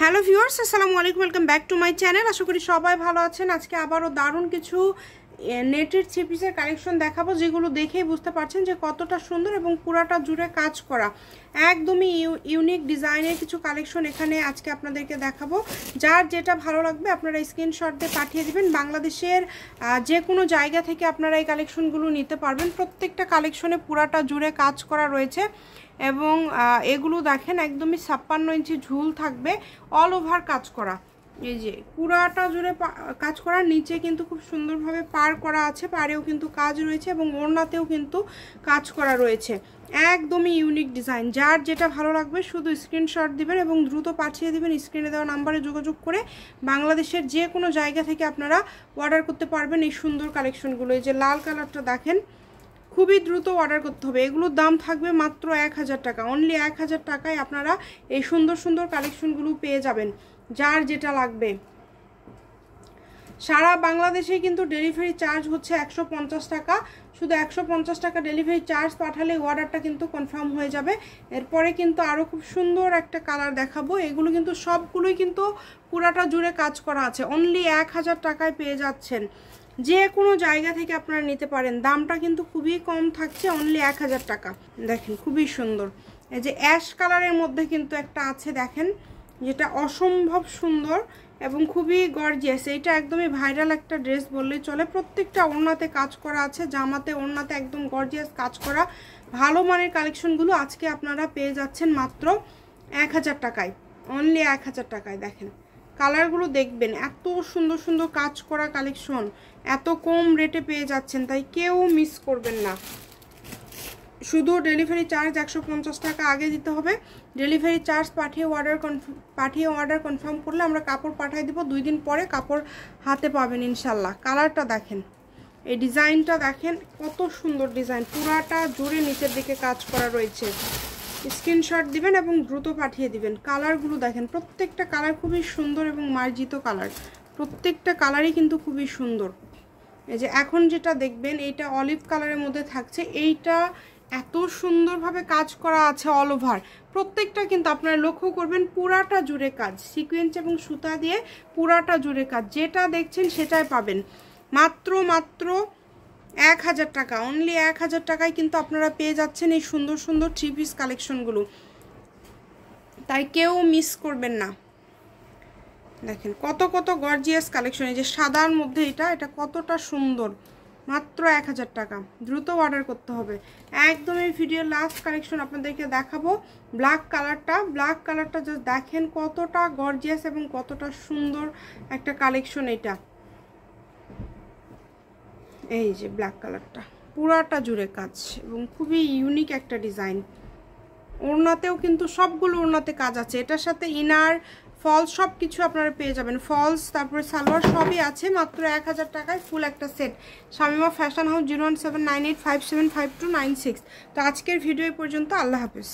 Hello viewers, আসসালামু আলাইকুম। Welcome back to my channel. আশা করি সবাই ভালো আছেন। আজকে আবারও দারুণ কিছু নেটের থ্রি পিসের কালেকশন দেখাবো, যেগুলো দেখেই বুঝতে পারছেন যে কতটা সুন্দর এবং পুরাটা জুড়ে কাজ করা। একদমই ইউনিক ডিজাইনের কিছু কালেকশন এখানে আজকে আপনাদেরকে দেখাবো। যার যেটা ভালো লাগবে আপনারা স্ক্রিনশট দিয়ে পাঠিয়ে দিবেন। বাংলাদেশের যে কোনো জায়গা থেকে আপনারা এই কালেকশনগুলো নিতে পারবেন। প্রত্যেকটা কালেকশনে পুরাটা জুড়ে কাজ করা রয়েছে এবং এগুলো দেখেন একদমই 56 ইঞ্চি ঝুল থাকবে, অল ওভার কাজ করা। এই যে পুরাটা জুড়ে কাজ করা, নিচে কিন্তু খুব সুন্দরভাবে পার করা আছে, পাড়েও কিন্তু কাজ রয়েছে এবং ওড়নাতেও কিন্তু কাজ করা রয়েছে। একদমই ইউনিক ডিজাইন। যার যেটা ভালো লাগবে শুধু স্ক্রিনশট দিবেন এবং দ্রুত পাঠিয়ে দিবেন। স্ক্রিনে দেওয়া নাম্বারে যোগাযোগ করে বাংলাদেশের যে কোনো জায়গা থেকে আপনারা অর্ডার করতে পারবেন এই সুন্দর কালেকশনগুলো। এই যে লাল কালারটা দেখেন, খুবই দ্রুত অর্ডার করতে হবে। এগুলোর দাম থাকবে মাত্র 1000 টাকা। অনলি 1000 টাকায় আপনারা এই সুন্দর সুন্দর কালেকশনগুলো পেয়ে যাবেন। যার যেটা লাগবে। সারা বাংলাদেশে কিন্তু ডেলিভারি চার্জ হচ্ছে 150 টাকা। শুধু 150 টাকা ডেলিভারি চার্জ পাঠালে অর্ডারটা কিন্তু কনফার্ম হয়ে যাবে। এরপরে কিন্তু আরও খুব সুন্দর একটা কালার দেখাবো। এগুলো কিন্তু সবগুলোই কিন্তু পুরাটা জুড়ে কাজ করা আছে। অনলি 1000 টাকায় পেয়ে যাচ্ছেন। যে কোনো জায়গা থেকে আপনারা নিতে পারেন। দামটা কিন্তু খুবই কম থাকছে, অনলি 1000 টাকা। দেখেন খুবই সুন্দর। এই যে অ্যাশ কালারের মধ্যে কিন্তু একটা আছে দেখেন, যেটা অসম্ভব সুন্দর এবং খুবই গর্জিয়াস। এইটা একদমই ভাইরাল একটা ড্রেস বললেই চলে। প্রত্যেকটা ওড়নাতে কাজ করা আছে, জামাতে ওড়নাতে একদম গর্জিয়াস কাজ করা ভালো মানের কালেকশনগুলো আজকে আপনারা পেয়ে যাচ্ছেন মাত্র 1000 টাকায়। অনলি 1000 টাকায়। দেখেন কালারগুলো দেখবেন, এত সুন্দর সুন্দর কাজ করা কালেকশন এত কম রেটে পেয়ে যাচ্ছেন, তাই কেউ মিস করবেন না। শুধু ডেলিভারি চার্জ 150 টাকা আগে দিতে হবে। ডেলিভারি চার্জ পাঠিয়ে অর্ডার কনফার্ম করলে আমরা কাপড় পাঠিয়ে দিব। 2 দিন পরে কাপড় হাতে পাবেন ইনশাল্লাহ। কালারটা দেখেন, এই ডিজাইনটা দেখেন, কত সুন্দর ডিজাইন। পুরাটা জুড়ে নিচের দিকে কাজ করা রয়েছে। স্ক্রিনশট দিবেন এবং দ্রুত পাঠিয়ে দিবেন। কালারগুলো দেখেন, প্রত্যেকটা কালার খুবই সুন্দর এবং মার্জিত কালার। প্রত্যেকটা কালারই কিন্তু খুবই সুন্দর। এই যে এখন যেটা দেখবেন এইটা অলিভ কালারের মধ্যে থাকছে, এইটা এত সুন্দরভাবে কাজ করা আছে অল ওভার। প্রত্যেকটা কিন্তু আপনারা লক্ষ্য করবেন পুরাটা জুড়ে কাজ, সিকোয়েন্স এবং সুতা দিয়ে পুরাটা জুড়ে কাজ। যেটা দেখছেন সেটাই পাবেন মাত্র 1000 টাকা। অনলি 1000 টাকায় কিন্তু আপনারা পেয়ে যাচ্ছেন এই সুন্দর সুন্দর থ্রি পিস কালেকশনগুলো, তাই কেউ মিস করবেন না। দেখেন কত কত গর্জিয়াস কালেকশন। এই যে সাদার মধ্যে এটা কতটা সুন্দর, মাত্র 1000 টাকা। দ্রুত অর্ডার করতে হবে। একদম এই ভিডিওর লাস্ট কালেকশন আপনাদেরকে দেখাবো, ব্ল্যাক কালারটা জাস্ট দেখেন কতটা গর্জিয়াস এবং কতটা সুন্দর একটা কালেকশন এটা। এই যে ব্ল্যাক কালারটা পুরাটা জুড়ে কাজ এবং খুবই ইউনিক একটা ডিজাইন। ওড়নাতেও কিন্তু সবগুলো ওড়নাতে কাজ আছে। এটার সাথে ইনার ফলস সব কিছু আপনারা পেয়ে যাবেন। ফলস তারপরে সালোয়ার সবই আছে মাত্র 1000 টাকায় ফুল একটা সেট। Shamima fashion house 01798575296। তো আজকের ভিডিও পর্যন্ত। আল্লাহ হাফেজ।